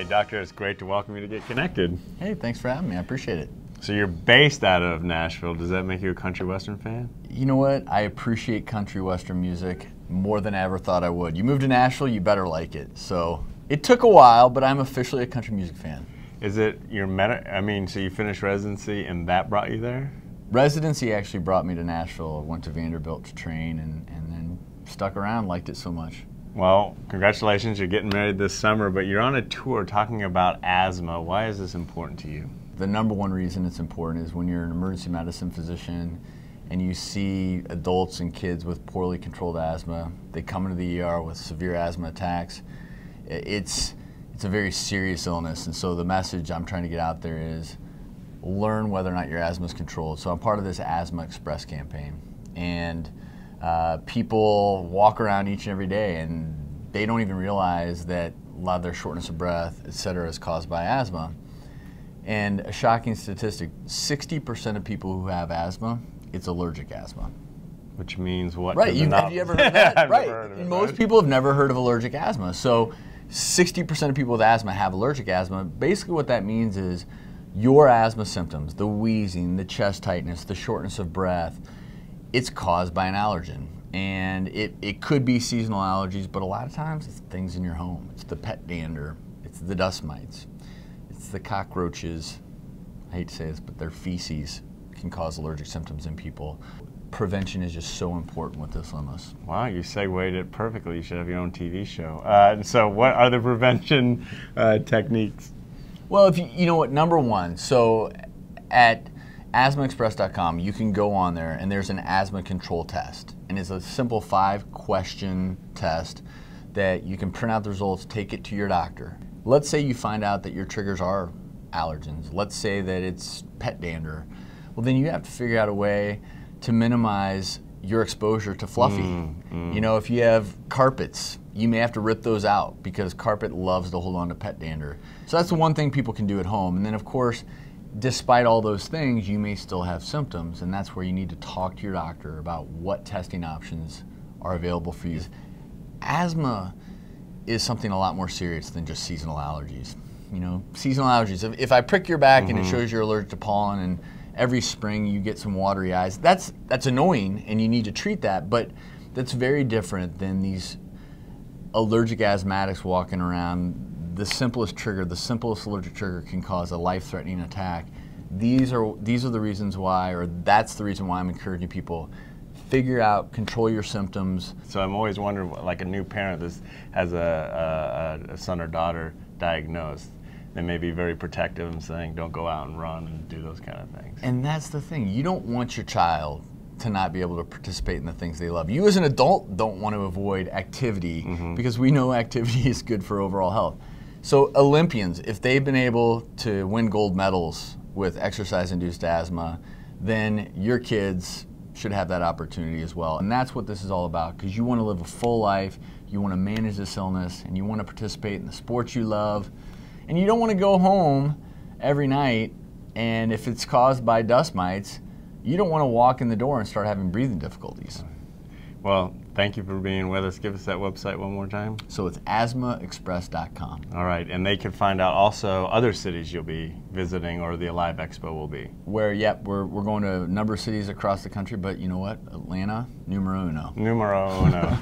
Hey, Doctor, it's great to welcome you to Get Connected. Hey, thanks for having me. I appreciate it. So you're based out of Nashville. Does that make you a country western fan? You know what? I appreciate country western music more than I ever thought I would. You moved to Nashville, you better like it. So it took a while, but I'm officially a country music fan. Is it your so you finished residency and that brought you there? Residency actually brought me to Nashville. I went to Vanderbilt to train and then stuck around, liked it so much. Well, congratulations, you're getting married this summer, but you're on a tour talking about asthma. Why is this important to you? The number one reason it's important is when you're an emergency medicine physician and you see adults and kids with poorly controlled asthma, they come into the ER with severe asthma attacks. It's a very serious illness, and so the message I'm trying to get out there is learn whether or not your asthma is controlled. So I'm part of this Asthma Express campaign, and people walk around each and every day and they don't even realize that a lot of their shortness of breath, et cetera, is caused by asthma. And a shocking statistic, 60% of people who have asthma, it's allergic asthma. Which means what? Right, have you ever heard of that? Right, heard of it, most people have never heard of allergic asthma. So 60% of people with asthma have allergic asthma. Basically what that means is your asthma symptoms, the wheezing, the chest tightness, the shortness of breath, it's caused by an allergen. And it could be seasonal allergies, but a lot of times it's things in your home. It's the pet dander, it's the dust mites, it's the cockroaches. I hate to say this, but their feces can cause allergic symptoms in people. Prevention is just so important with this illness. Wow, you segued it perfectly. You should have your own TV show. So what are the prevention techniques? Well, you know what, number one, so at asthmaexpress.com, you can go on there and there's an asthma control test. And it's a simple 5-question test that you can print out the results, take it to your doctor. Let's say you find out that your triggers are allergens. Let's say that it's pet dander. Well, then you have to figure out a way to minimize your exposure to fluffy. You know, if you have carpets, you may have to rip those out because carpet loves to hold on to pet dander. So that's the one thing people can do at home. And then of course, despite all those things, you may still have symptoms, and that's where you need to talk to your doctor about what testing options are available for you. Asthma is something a lot more serious than just seasonal allergies. You know, seasonal allergies, if I prick your back and it shows you're allergic to pollen and every spring you get some watery eyes, that's annoying and you need to treat that, but that's very different than these allergic asthmatics walking around. The simplest trigger, the simplest allergic trigger can cause a life-threatening attack. These are the reasons why, or that's the reason why I'm encouraging people, figure out, control your symptoms. So I'm always wondering, like a new parent that has a son or daughter diagnosed, they may be very protective and saying, don't go out and run and do those kind of things. And that's the thing, you don't want your child to not be able to participate in the things they love. You as an adult don't want to avoid activity because we know activity is good for overall health. So Olympians, if they've been able to win gold medals with exercise-induced asthma, then your kids should have that opportunity as well. And that's what this is all about, because you want to live a full life, you want to manage this illness, and you want to participate in the sports you love. And you don't want to go home every night, and if it's caused by dust mites, you don't want to walk in the door and start having breathing difficulties. Well, thank you for being with us. Give us that website one more time. So it's asthmaexpress.com. All right, and they can find out also other cities you'll be visiting or the Alive Expo will be. We're going to a number of cities across the country, but you know what? Atlanta, numero uno. Numero uno.